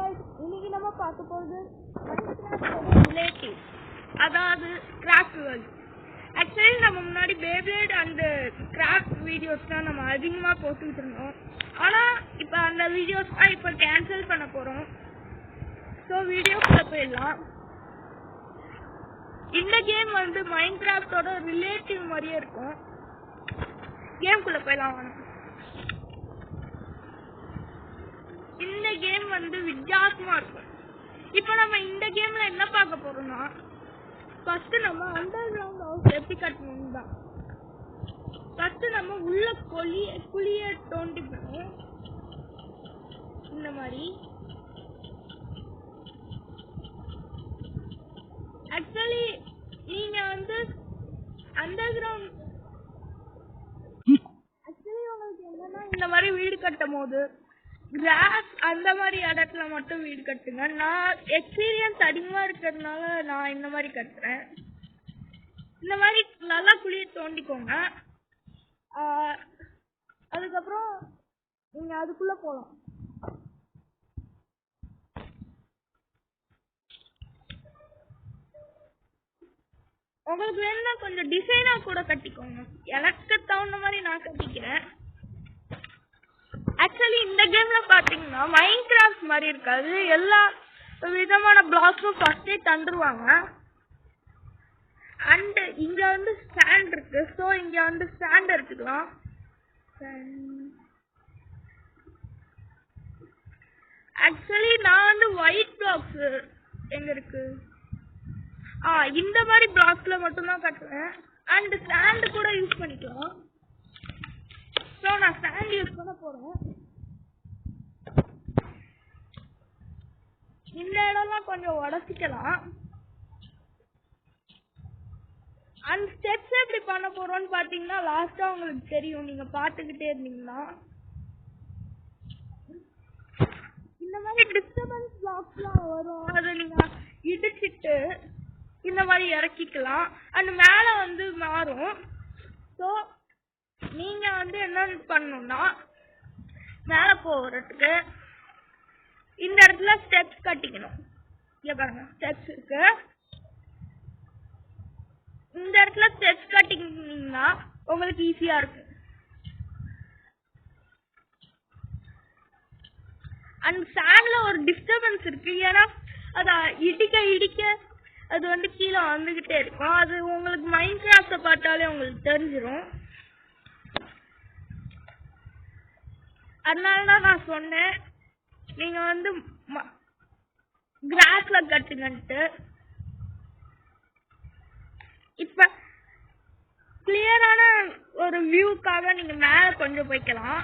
இன்னைக்கு நம்ம பார்க்க போகிறது ரிலேட்டிவ், அதாவது கிராஃப்ட் வேர்ல்ட். ஆக்சுவலி நம்ம முன்னாடி பேப்ளேட் அண்ட் கிராஃப்ட் வீடியோஸ்லாம் நம்ம அதிகமாக போட்டுக்கிட்டு இருந்தோம். ஆனால் இப்போ அந்த வீடியோஸ்லாம் இப்போ கேன்சல் பண்ண போகிறோம். ஸோ வீடியோக்குள்ளே போயிடலாம். இந்த கேம் வந்து மைண்ட் கிராஃப்டோட ரிலேட்டிவ் மாதிரியே இருக்கும். கேம்குள்ளே போயிடலாம் வேணும். இந்த கேம் வந்து வித்தியாசமா இருக்கும். இப்போ நம்ம இந்த கேம்ல என்ன பார்க்க போறோம்னா, ஃபர்ஸ்ட் நம்ம அண்டர் கிரவுண்ட் ஹவுஸ் எப்படி கட்டணும் தான். ஃபர்ஸ்ட் நம்ம உள்ள குழிய தோண்டிக்கணும். இந்த மாதிரி ஆக்சுவலி நீங்க வந்து அண்டர் கிரவுண்ட் உங்களுக்கு என்னன்னா, இந்த மாதிரி வீடு கட்டும் போது கிராஸ் அந்த மாதிரி இடத்துல மட்டும் வீடு கட்டுங்க. நான் எக்ஸ்பீரியன்ஸ் அதிகமாக இருக்கிறதுனால நான் இந்த மாதிரி கட்டுறேன். இந்த மாதிரி நல்லா குழியை தோண்டிக்கோங்க. அதுக்கப்புறம் நீங்கள் அதுக்குள்ளே போகலாம். உங்களுக்கு வேணும்னா கொஞ்சம் டிசைனாக கூட கட்டிக்கோங்க. எனக்கு தகுந்த மாதிரி நான் கட்டிக்கிறேன். ஆக்சுவலி இந்த கேம்ல பாத்தீங்கன்னா மைண்ட் கிராஃப்ட் மாதிரி இருக்காது. எல்லா விதமான பிளாக்ஸும் ஃபர்ஸ்டே தந்துருவாங்க. அண்ட் இங்க வந்து ஸ்டாண்ட் இருக்கு. ஸோ இங்க வந்து ஸ்டாண்ட் எடுத்துக்கலாம். ஆக்சுவலி நான் வந்து ஒயிட் பிளாக்ஸ் எங்க இருக்கு, இந்த மாதிரி பிளாக்ஸ்ல மட்டும்தான் கட்டுவேன். அண்ட் ஸ்டாண்ட் கூட யூஸ் பண்ணிக்கலாம். ஸோ நான் ஸ்டாண்ட் யூஸ் பண்ண போறேன். இந்த இடம்லாம் கொஞ்சம் உடச்சிக்கலாம். அந்த ஸ்டெப்ஸ் எப்படி பண்ண போறோம்னு பாத்தீங்கன்னா லாஸ்டா உங்களுக்கு தெரியும். நீங்க பாத்துக்கிட்டே இருந்தீங்கன்னா இந்த மாதிரி டிஸ்டர்பன்ஸ் பிளாக்ஸ்லாம் வரும். அதை நீங்க இடிச்சிட்டு இந்த மாதிரி இறக்கிக்கலாம். அண்ட் மேல வந்து மாறும். ஸோ நீங்க வந்து என்ன பண்ணணும்னா, மேல போறதுக்கு இந்த இடத்துல ஸ்டெப்ஸ் கட்டிக்கணும். இங்க பாருங்க ஸ்டெப்ஸ் இருக்கு. இந்த இடத்துல ஸ்டெப்ஸ் கட்டிக்கிட்டீங்கன்னா உங்களுக்கு ஈஸியா இருக்கு. அந்த சாண்ட்ல ஒரு டிஸ்டர்பன்ஸ் இருக்கு. ஏன்னா அத இடிக்க அது வந்து கீழே வந்துகிட்டே இருக்கும். அது உங்களுக்கு மைண்ட் கிராஃப்ட பார்த்தாலே உங்களுக்கு தெரிஞ்சிடும். அதனாலதான் நான் சொன்னேன் நீங்க வந்து கிராஸ்ல கட்டுங்கன்ட்டு. இப்ப கிளியரான ஒரு வியூக்காக நீங்க மேல கொஞ்சம் போய்க்கலாம்.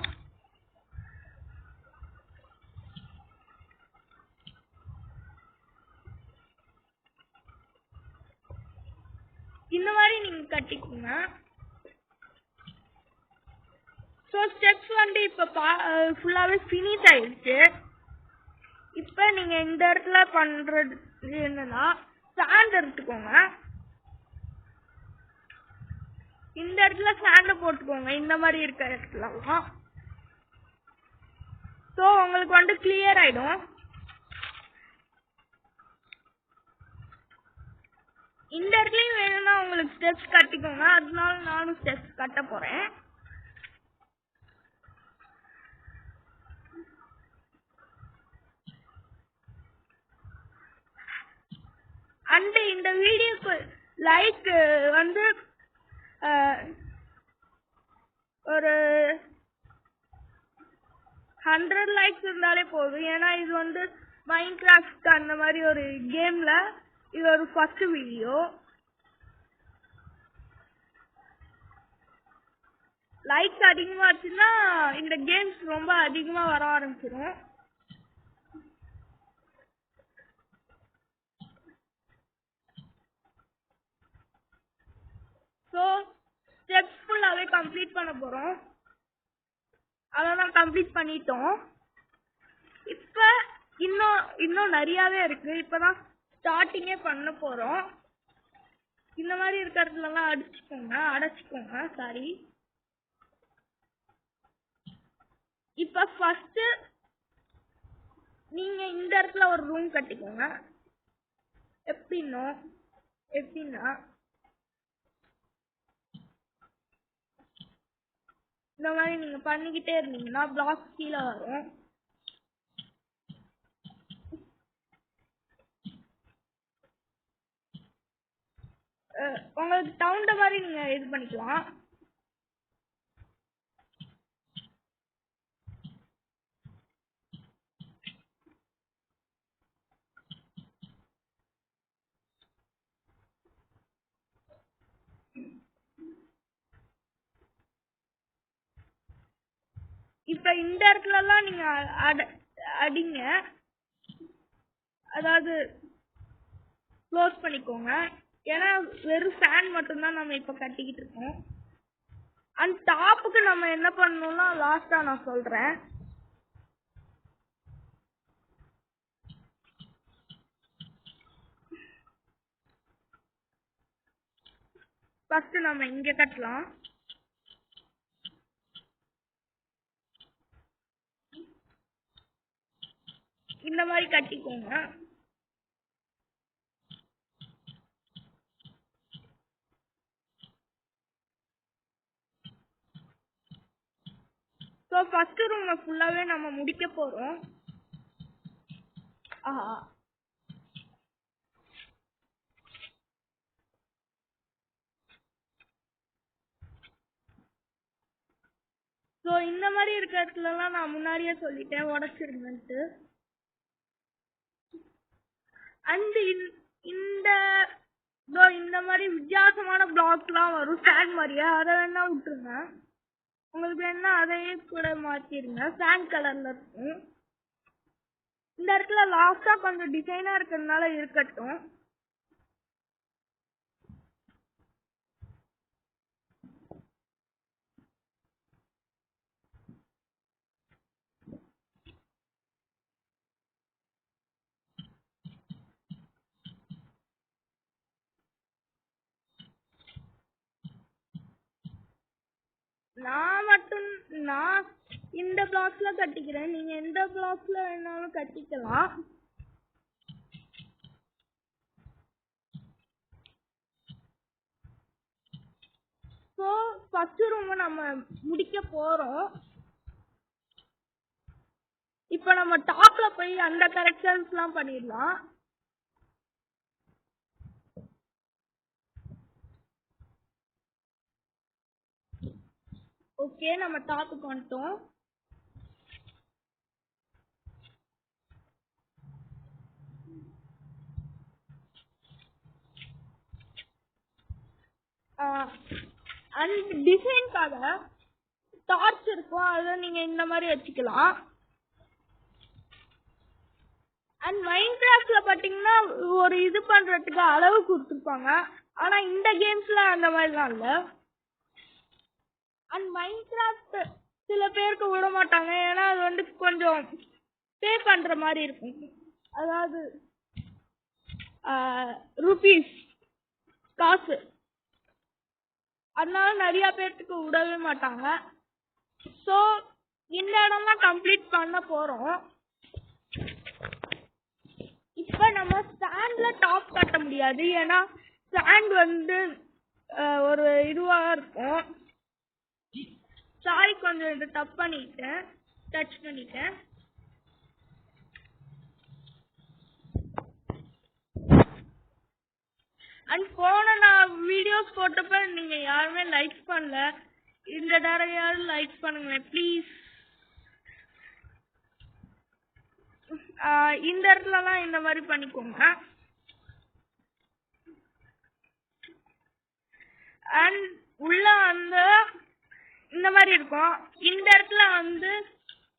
இந்த மாதிரி நீங்க கட்டிக்கோங்க. ஸோ ஸ்டெப்ஸ் வந்து இப்போ ஃபுல்லாகவே ஃபினிஷ் ஆயிடுச்சு. இப்போ நீங்கள் இந்த இடத்துல பண்ணுறது என்னன்னா, சாண்ட் எடுத்துக்கோங்க. இந்த இடத்துல சாண்டை போட்டுக்கோங்க. இந்த மாதிரி இருக்கிற இடத்துலலாம். ஸோ உங்களுக்கு வந்து கிளியர் ஆயிடும். இந்த இடத்துலையும் வேணும்னா உங்களுக்கு ஸ்டெப்ஸ் கட்டிக்கோங்க. அதனால நானும் ஸ்டெப்ஸ் கட்ட போகிறேன். அண்ட் இந்த வீடியோக்கு லைக் வந்து ஒரு 100 லைக்ஸ் இருந்தாலே போதும். ஏன்னா இது வந்து மைண்ட் கிராஃப்ட் அந்த மாதிரி ஒரு கேம்ல இது ஒரு ஃபர்ஸ்ட் வீடியோ. லைக்ஸ் அதிகமாச்சுன்னா இந்த கேம்ஸ் ரொம்ப அதிகமாக வர ஆரம்பிச்சிடும். ஸோ ஸ்டெப்ஸ் ஃபுல்லாகவே கம்ப்ளீட் பண்ண போகிறோம். அதான் கம்ப்ளீட் பண்ணிட்டோம். இப்போ இன்னும் நிறையாவே இருக்கு. இப்போதான் ஸ்டார்டிங்கே பண்ண போகிறோம். இந்த மாதிரி இருக்கிறதுலாம் அடைச்சிக்கோங்க. சாரி. இப்போ ஃபர்ஸ்ட் நீங்க இந்த இடத்துல ஒரு ரூம் கட்டிக்கோங்க. எப்படின்னா இந்த மாதிரி நீங்க பண்ணிக்கிட்டே இருந்தீங்கன்னா பிளாக் கீழே வரும். உங்களுக்கு தகுந்த மாதிரி நீங்க இது பண்ணிக்கலாம். இப்ப இந்த இடத்துல எல்லாம் நீங்க அடிங்க, அதாவது க்ளோஸ் பண்ணிக்கோங்க. ஏன்னா வெறும் ஃபேன் மட்டும்தான் நம்ம இப்ப கட்டிக்கிட்டு இருக்கோம். அந்த டாப்புக்கு நம்ம என்ன பண்ணணும்னா லாஸ்டா நான் சொல்றேன். ஃபர்ஸ்ட் நம்ம இங்க கட்டலாம். இந்த மாதிரி கட்டிக்கோங்க. ஸோ ஃபர்ஸ்ட் ரூம் ஃபுல்லாவே நம்ம முடிக்க போறோம். ஸோ இந்த மாதிரி இருக்கிறதுலாம் நான் முன்னாடியே சொல்லிட்டேன் உடச்சிருங்கன்ட்டு. அண்ட் இந்த மாதிரி வித்தியாசமான பிளாக்லாம் வரும் ஃபேன் மாதிரியே, அதை வேணா விட்டுருங்க. உங்களுக்கு வேணா அதையே கூட மாத்திருங்க, ஃபேன் கலர்ல இருக்கும். இந்த இடத்துல லாஸ்டா கொஞ்சம் டிசைனா இருக்கிறதுனால இருக்கட்டும். நான் இந்த பிளாக்ஸ்ல கட்டிக்கிறேன், நீங்க எந்த பிளாக்ஸ்ல வேணாலும் கட்டிக்கலாம். ஸோ ஃபர்ஸ்ட் ரூம் நம்ம முடிக்க போறோம். இப்ப நம்ம டாப்ல போய் அந்த கரெக்ஷன்ஸ் எல்லாம் பண்ணிடலாம். ஓகே, நம்ம டாப்புக்கு வந்துட்டோம். அண்ட் டிசைன்காக டார்ச் இருக்கும், அதை நீங்க இந்த மாதிரி வச்சுக்கலாம். அண்ட் மைன்கிராஃப்ட்ல பாத்தீங்கன்னா ஒரு இது பண்றதுக்கு அளவு கொடுத்துருப்பாங்க, ஆனா இந்த கேம்ஸ்ல அந்த மாதிரிலாம் இல்ல. அண்ட் மைன்கிராஃப்ட் சில பேருக்கு விட மாட்டாங்க, ஏன்னா அது வந்து கொஞ்சம் பே பண்ற மாதிரி இருக்கும், அதாவது ருபீஸ் காசு, அதனால நிறைய பேர்த்துக்கு விடவே மாட்டாங்க. ஸோ இந்த இடம்லாம் கம்ப்ளீட் பண்ண போறோம். இப்ப நம்ம ஸ்டாண்ட்ல டாப் கட்ட முடியாது, ஏன்னா ஸ்டாண்ட் வந்து ஒரு இதுவா இருக்கும். சாரி, கொஞ்சம் இது டச் பண்ணிட்டேன். அண்ட் போன நான் வீடியோஸ் போட்டப்ப நீங்க யாருமே லைக் பண்ணல, இந்த தடவையாவது லைக் பண்ணுங்க ப்ளீஸ். இந்த இடத்துலலாம் இந்த மாதிரி பண்ணிக்கோங்க. அண்ட் உள்ள வந்து இந்த மாதிரி இருக்கும். இந்த இடத்துல வந்து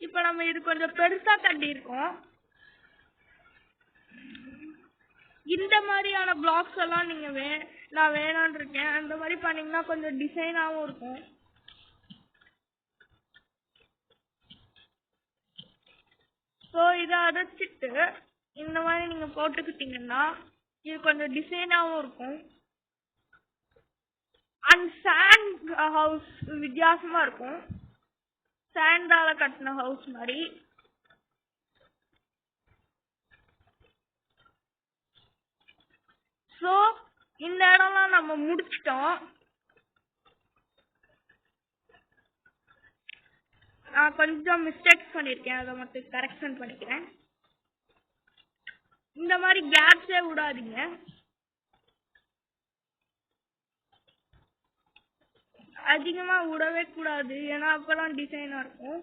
இப்ப நம்ம இது கொஞ்சம் பெருசா கட்டி இருக்கோம். இந்த மாதிரியான பிளாக்ஸ் எல்லாம் நீங்க நான் வேணான்னு இருக்கேன். அந்த மாதிரி பண்ணீங்கன்னா கொஞ்சம் டிசைனாவும் இருக்கும். ஸோ இதை அடைச்சிட்டு இந்த மாதிரி நீங்க போட்டுக்கிட்டீங்கன்னா இது கொஞ்சம் டிசைனாவும் இருக்கும். அண்ட் சாண்ட் ஹவுஸ் வித்தியாசமா இருக்கும், சாண்டால கட்டின ஹவுஸ் மாதிரி. இந்த இடம்லாம் நம்ம முடிச்சிட்டோம். நான் கொஞ்சம் மிஸ்டேக்ஸ் பண்ணியிருக்கேன், அதை மட்டும் கரெக்ஷன் பண்ணிக்கிறேன். இந்த மாதிரி கேப்ஸே விடாதீங்க. அதிகமா விடவே கூடாது, ஏன்னா அப்பதான் டிசைனா இருக்கும்.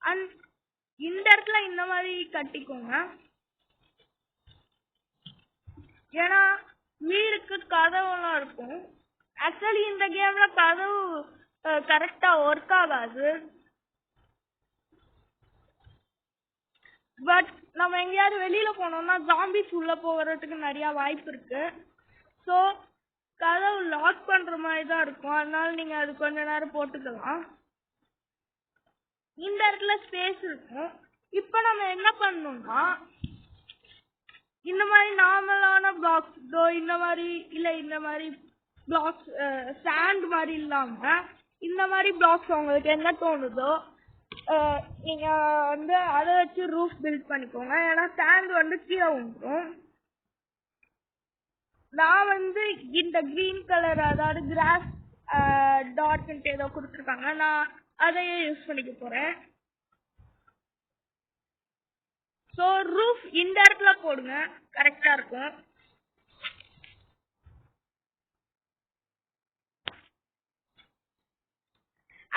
அண்ட் இந்த இடத்துல இந்த மாதிரி கட்டிக்கோங்க, ஏன்னா வீடுக்கு கதவுலாம் இருக்கும். ஆக்சுவலி இந்த கேம்ல கதவு கரெக்டா ஒர்க் ஆகாது. பட் நம்ம எங்கேயாவது வெளியில போனோம்னா ஜாம்பிஸ் உள்ள போகிறதுக்கு நிறைய வாய்ப்பு இருக்கு. ஸோ கதவு லாக் பண்ற மாதிரி தான் இருக்கும், அதனால நீங்க அது கொஞ்ச நேரம் போட்டுக்கலாம். இந்த இடத்துல ஸ்பேஸ் இருக்கும். இப்போ நம்ம என்ன பண்ணணும்னா இந்த மாதிரி நார்மலான பிளாக்ஸ், இந்த மாதிரி இல்ல இந்த மாதிரி பிளாக்ஸ் சாண்ட் மாதிரி இல்லாம இந்த மாதிரி பிளாக்ஸ் உங்களுக்கு என்ன தோணுதோ நீங்க வந்து அதை வச்சு ரூஃப் பில்ட் பண்ணிக்கோங்க. ஏன்னா சாண்ட் வந்து கீழே வந்துடும். நான் வந்து இந்த கிரீன் கலர், அதாவது கிராஸ் டாட்ன்ட்டு ஏதோ கொடுத்துருக்காங்க, நான் அதையே யூஸ் பண்ணிக்க போறேன். ஸோ ரூஃப் இந்த இடத்துல போடுங்க, கரெக்டா இருக்கும்.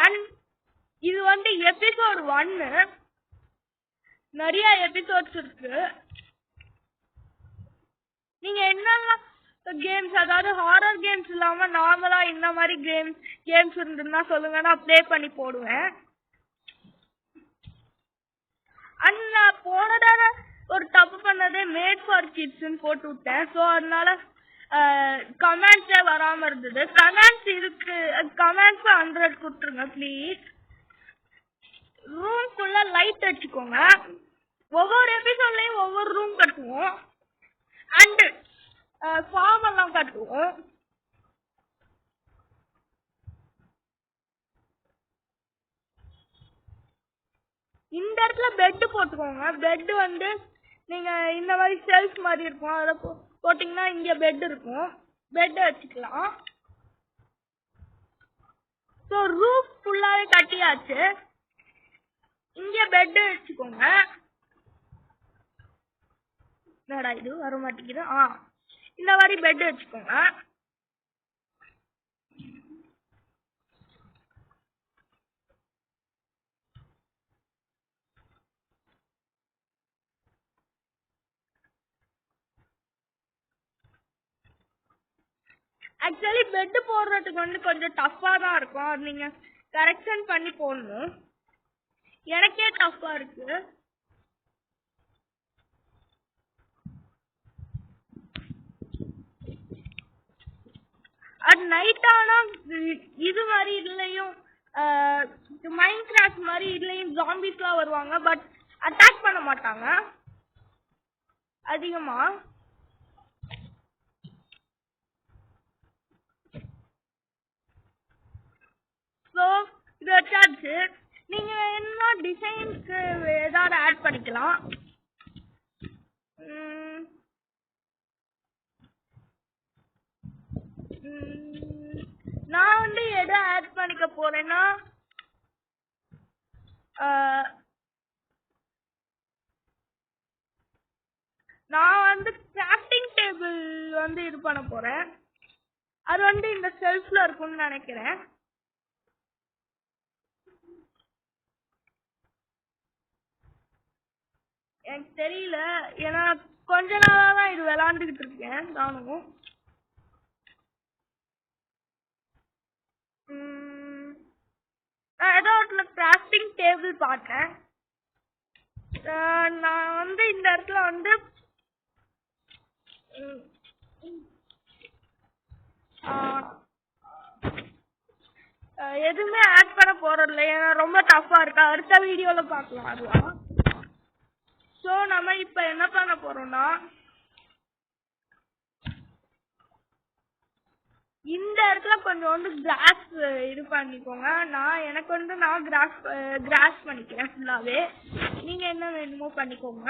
அண்ட் இது வந்து எபிசோட் 1, நிறைய எபிசோட்ஸ் இருக்கு. நீங்க என்னெல்லாம் கேம்ஸ், அதாவது ஹாரர் கேம்ஸ் இல்லாம நார்மலா இந்த மாதிரி கேம்ஸ் இருந்துன்னா சொல்லுங்க, நான் ப்ளே பண்ணி போடுவேன். அண்ட் நான் போன தடவை ஒரு தப்பு பண்ணதே மேட் ஃபார் கிட்ஸ்ன்னு போட்டு விட்டேன். ஸோ அதனால கமெண்ட்ஸே வராம இருந்தது. கமெண்ட்ஸ் இருக்கு, கமெண்ட்ஸ் 100 கொடுத்துருங்க ப்ளீஸ். ரூம்குள்ள லைட் அடிச்சுக்கோங்க. ஒவ்வொரு எபிசோட்லயும் ஒவ்வொரு ரூம் கட்டுவோம். அண்ட் ஃபார்ம் எல்லாம் கட்டுவோம். இந்த இடத்துல பெட் போட்டுக்கோங்க. பெட் வந்து நீங்க இந்த மாதிரி ஷெல்ஃப் மாதிரி இருக்கும், அதில் போட்டிங்கன்னா இங்க பெட் இருக்கும், பெட் வச்சுக்கலாம். ஸோ ரூஃப் ஃபுல்லாவே கட்டியாச்சு. இங்க பெட் வச்சுக்கோங்க. என்னடா இது வர மாட்டேங்குது. இந்த மாதிரி பெட் வச்சுக்கோங்க. ஆக்சுவலி பெட் போடுறதுக்கு வந்து கொஞ்சம் டஃப்பா தான் இருக்கும், அது நீங்க கரெக்ஷன் பண்ணி போடணும். எனக்கே டஃப்பா இருக்கு. அது நைட் ஆனா இது மாதிரி இதுலயும் மைண்ட் கிராஃப்ட் மாதிரி இதுலயும் ஜாம்பிஸ்லாம் வருவாங்க, பட் அட்டாக் பண்ண மாட்டாங்க அதிகமா. ஸோ இது வச்சாச்சு. நீங்க என்ன டிசைனுக்கு ஏதாவது ஆட் பண்ணிக்கலாம். நான் வந்து எதை ஆட் பண்ணிக்க போறேன்னா நான் வந்து கிராஃப்டிங் டேபிள் வந்து இது பண்ண போறேன். அது வந்து இந்த ஷெல்ஃப்ல இருக்கும்னு நினைக்கிறேன். எனக்கு தெரியல, ஏன்னா கொஞ்ச நாளா தான் இது விளாண்டுகிட்டு இருக்கேன் நானும். நான் ஏதோ ஒரு கிராஃப்டிங் டேபிள் பார்த்தேன். நான் வந்து இந்த இடத்துல வந்து எதுவுமே ஆட் பண்ண போறதில்ல, ஏன்னா ரொம்ப டஃப்பா இருக்கு. அடுத்த வீடியோல பார்க்கலாம் அதெல்லாம். ஸோ நம்ம இப்ப என்ன பண்ண போறோம்னா இந்த இடத்துல கொஞ்சம் வந்து கிராஸ் இது பண்ணிக்கோங்க. எனக்கு வந்து நான் கிராஸ் பண்ணிக்கிறேன் ஃபுல்லாவே. நீங்க என்ன வேணுமோ பண்ணிக்கோங்க.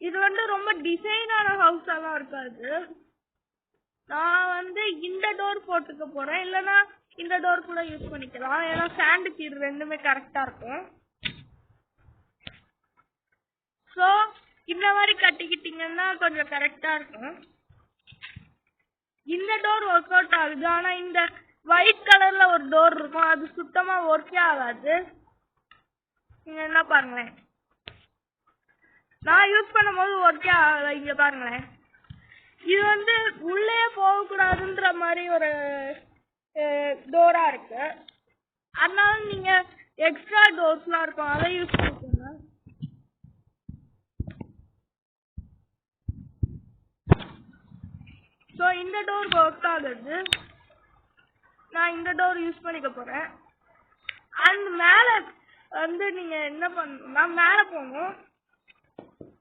இது வந்து ரொம்ப டிசைனான ஹவுஸா தான் இருக்காது. நான் வந்து இந்த டோர் போட்டுக்க போறேன், இல்லைன்னா இந்த டோர் கூட யூஸ் பண்ணிக்கலாம். ஏன்னா சாண்டுக்கு இது ரெண்டுமே கரெக்டா இருக்கும். ஸோ இந்த மாதிரி கட்டிக்கிட்டீங்கன்னா கொஞ்சம் கரெக்டா இருக்கும். இந்த டோர் ஒர்க் அவுட் ஆகுது, ஆனா இந்த ஒயிட் கலர்ல ஒரு டோர் இருக்கும், அது சுத்தமா ஒர்க்கே ஆகாது. நீங்க என்ன பாருங்களேன், நான் யூஸ் பண்ணும்போது ஒர்க்கே ஆகல. இங்க பாருங்களேன், இது வந்து உள்ளே போகக்கூடாதுன்ற மாதிரி ஒரு டோரா இருக்கு. அதனால நீங்க எக்ஸ்ட்ரா டோர்ஸ்லாம் இருக்கும், அதை யூஸ் பண்ணிக்கோங்க. ஸோ இந்த டோர் ஒர்க் ஆகுது, நான் இந்த டோர் யூஸ் பண்ணிக்க போறேன். அண்ட் மேலே வந்து நீங்க என்ன பண்ணணும்னா மேலே போகணும்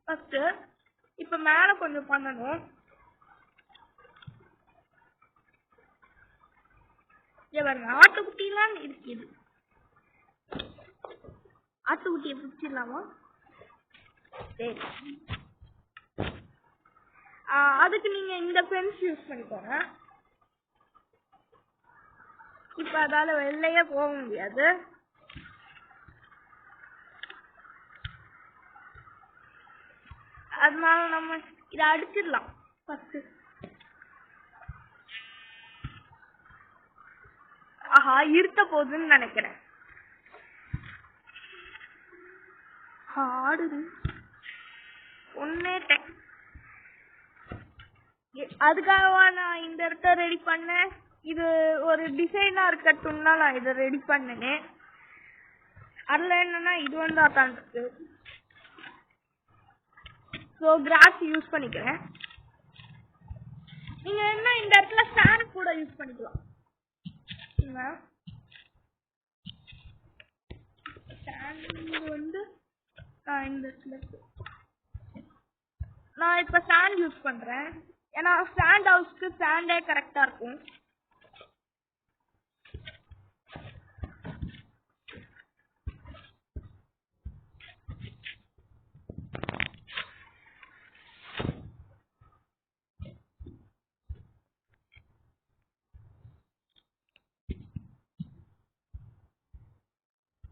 ஃபர்ஸ்ட். இப்போ மேலே கொஞ்சம் பண்ணணும். பாருங்க, ஆட்டுக்குட்டிலாம் இருக்குது. ஆட்டுக்குட்டியை பிடிச்சிடலாமா? சரி, அதுக்கு நீங்க இந்த பென்ஸ் யூஸ் பண்ணிக்கோங்க. இப்ப அதால வெளியே போக முடியாது. அதனால நம்ம இதை அடிச்சிடலாம் ஃபர்ஸ்ட். ஆஹா, இருக்க போகுதுன்னு நினைக்கிறேன். ஆடுது ஒன்னேட்டேன். அதுக்காகவா நான் இந்த இடத்த ரெடி பண்ணேன்? இது ஒரு டிசைனா இருக்கட்டும்னா நான் இதை ரெடி பண்ணேன். அதுல என்னன்னா இது வந்து அதான் இருக்கு. ஸோ கிராஸ் யூஸ் பண்ணிக்கிறேன். நீங்க என்ன இந்த இடத்துல ஸ்டாண்ட் கூட யூஸ் பண்ணிக்கலாம். ஸ்டாண்ட் வந்து இந்த நான் இப்ப ஸ்டாண்ட் யூஸ் பண்றேன், ஏன்னா ஸ்டாண்ட் ஹவுஸ்க்கு ஸ்டாண்டே கரெக்டா இருக்கும்.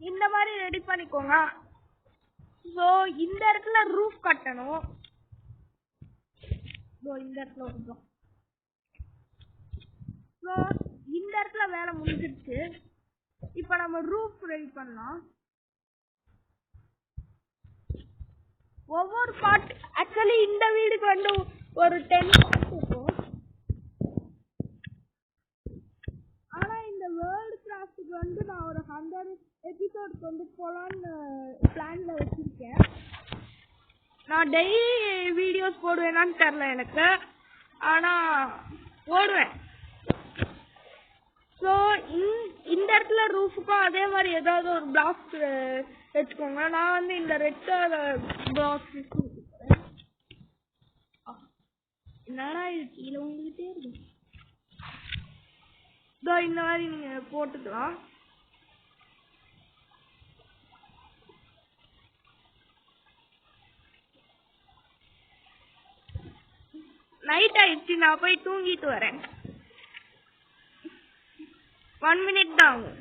இந்த மாதிரி ரெடி பண்ணிக்கோங்க. ஸோ இந்த இடத்துல ரூஃப் கட்டணும். இந்த இடத்துல வருவோம். ஸோ இந்த இடத்துல வேலை முடிஞ்சிருச்சு. இப்ப நம்ம ரூஃப் ரெடி பண்ணலாம். ஒவ்வொரு பார்ட், ஆக்சுவலி இந்த வீடுக்கு வந்து ஒரு 10 பார்ட் இருக்கும். ஆனா இந்த வேர்ல்ட் கிராஃப்ட்டுக்கு வந்து நான் ஒரு 100 எபிசோட் கொண்டு போலான்னு பிளான்ல வச்சிருக்கேன். நான் டெய்லி வீடியோஸ் போடுவேனான்னு தெரியல எனக்கு, ஆனா போடுவேன். ஸோ இந்த இடத்துல ரூஃபுக்கும் அதே மாதிரி ஏதாவது ஒரு பிளாக்ஸ் வச்சுக்கோங்க. நான் வந்து இந்த ரெட் கலர் பிளாக்ஸ் வச்சுக்கிறேன். என்னடா இது கீழே வந்துகிட்டே இருக்கு. இந்த மாதிரி நீங்க போட்டுக்கலாம். நைட் ஆயிடுச்சு, நான் போய் தூங்கிட்டு வரேன். 1 minute தான் ஆகும்.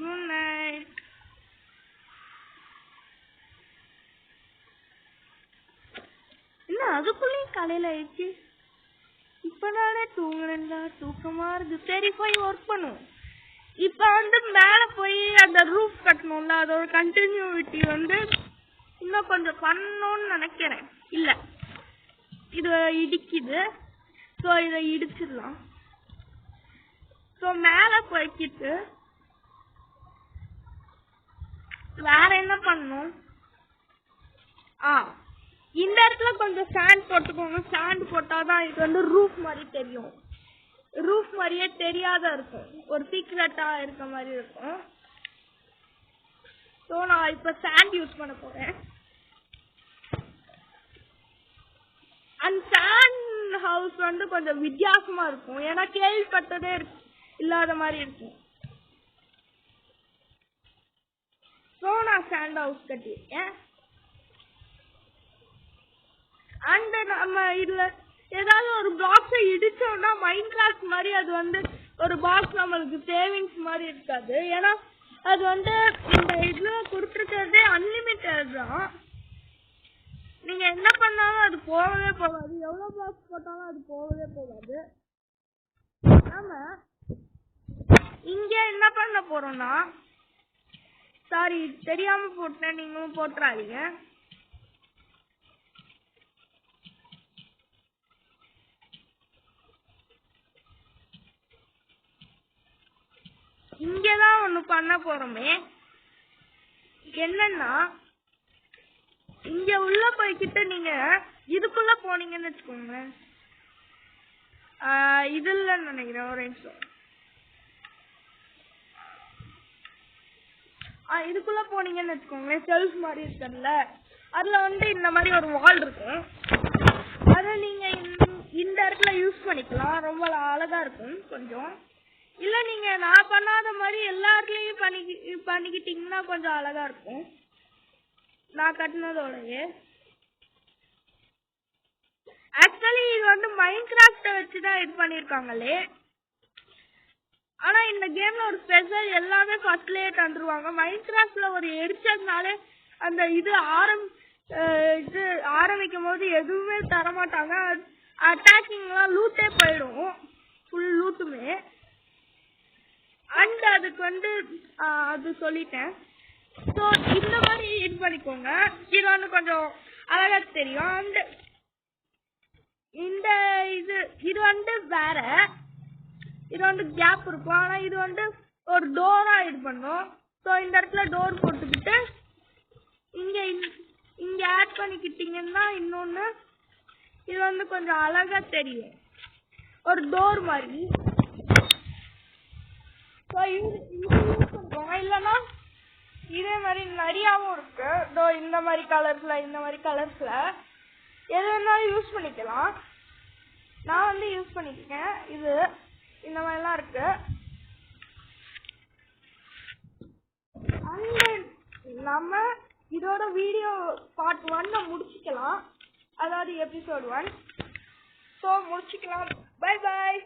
Good night. என்ன அதுக்குள்ளேயும் காலையில் ஆயிடுச்சு? இப்ப நானே தூங்குறேன்டா, தூக்கமா இருக்கு. சரி போய் ஒர்க் பண்ணுவோம். இப்ப வந்து மேல போய் அந்த ரூஃப் கட்டணும்ல, அதோட கண்டினியூட்டி வந்து இன்னும் கொஞ்சம் பண்ணணும்னு நினைக்கிறேன். இல்ல, இது இடிக்குது. ஸோ இதை இடிச்சிடலாம். ஸோ மேல போய்க்கிட்டு வேற என்ன பண்ணணும்? இந்த இடத்துல கொஞ்சம் ஸ்டாண்ட் போட்டுக்கோங்க. ஸ்டாண்ட் போட்டாதான் இது வந்து ரூஃப் மாதிரி தெரியும். ரூஃப் மாதிரியே தெரியாத இருக்கும், ஒரு சீக்ரெட்டா இருக்க மாதிரி இருக்கும். ஸோ நான் இப்ப ஸ்டாண்ட் யூஸ் பண்ண போறேன். அந்த ஸ்டாண்ட் ஹவுஸ் வந்து கொஞ்சம் வித்தியாசமா இருக்கும், ஏன்னா கேள்விப்பட்டதே இல்லாத மாதிரி இருக்கும். ஸோ நான் சாண்ட் ஹவுஸ் கட்டியிருக்கேன். அண்ட் நம்ம இதுல ஏதாவது ஒரு பாக்ஸை இடிச்சோம்னா மைண்ட் கிராஃப்ட் மாதிரி அது வந்து ஒரு பாக்ஸ் நம்மளுக்கு சேவிங்ஸ் மாதிரி இருக்காது. ஏன்னா அது வந்து இந்த இதுல கொடுத்துருக்கிறதே அன்லிமிட்டட் தான். நீங்க என்ன பண்ணாலும் அது போகவே போகாது. எவ்வளவு பாக்ஸ் போட்டாலும் அது போகவே போகாது. நாம இங்க என்ன பண்ண போறோம்னா, சாரி தெரியாம போட்டேன், நீங்களும் போட்டுறாதீங்க. இங்கதான் ஒண்ணு பண்ண போறோமே. என்னன்னா இங்க உள்ள போய்கிட்டு நீங்க இதுக்குள்ள போனீங்கன்னு வச்சுக்கோங்க. இதுல நினைக்கிறேன் ஒரு நிமிஷம். இதுக்குள்ள போனீங்கன்னு வச்சுக்கோங்க. செல்ஃப் மாதிரி இருக்குல்ல, அதுல வந்து இந்த மாதிரி ஒரு வால் இருக்கும். அதை நீங்க இந்த இடத்துல யூஸ் பண்ணிக்கலாம். ரொம்ப அழகா இருக்கும் கொஞ்சம். இல்ல நீங்க நான் பண்ணாத மாதிரி எல்லா இடத்துலயும் பண்ணிக்கிட்டீங்கன்னா கொஞ்சம் அழகா இருக்கும். நான் கட்டினதோடயே ஆக்சுவலி இது வந்து மைண்ட் கிராஃப்ட வச்சுதான் இது பண்ணிருக்காங்களே. ஆனா இந்த கேம்ல ஒரு ஸ்பெஷல், எல்லாமே ஃபர்ஸ்ட்லயே தந்துருவாங்க. மைண்ட் கிராஃப்ட்ல ஒரு எரிச்சல்னாலே அந்த இது ஆரம்பிக்கும் போது எதுவுமே தரமாட்டாங்க. அட்டாக்கிங்லாம் லூட்டே போயிடும், ஃபுல் லூட்டுமே. அண்ட் அதுக்கு வந்து அது சொல்லிட்டேன். ஸோ இந்த மாதிரி இது பண்ணிக்கோங்க. இது வந்து கொஞ்சம் அழகா தெரியும். அண்ட் இந்த இது வந்து வேற, இது வந்து கேப் இருக்கும். ஆனா இது வந்து ஒரு டோரா இது பண்ணும். ஸோ இந்த இடத்துல டோர் போட்டுக்கிட்டு இங்க ஆட் பண்ணிக்கிட்டீங்கன்னா இன்னொன்னு இது வந்து கொஞ்சம் அழகா தெரியும், ஒரு டோர் மாதிரி. ஸோ இது யூஸ் பண்ணிக்கோங்க. இல்லைன்னா இதே மாதிரி நிறையாவும் இருக்கு. இந்த மாதிரி கலர்ஸ்ல எது வேணாலும் யூஸ் பண்ணிக்கலாம். நான் வந்து யூஸ் பண்ணிருக்கேன். இது இந்த மாதிரிலாம் இருக்கு. நம்ம இதோட வீடியோ பார்ட் 1 முடிச்சுக்கலாம், அதாவது எபிசோட் 1. ஸோ முடிச்சுக்கலாம். Bye bye.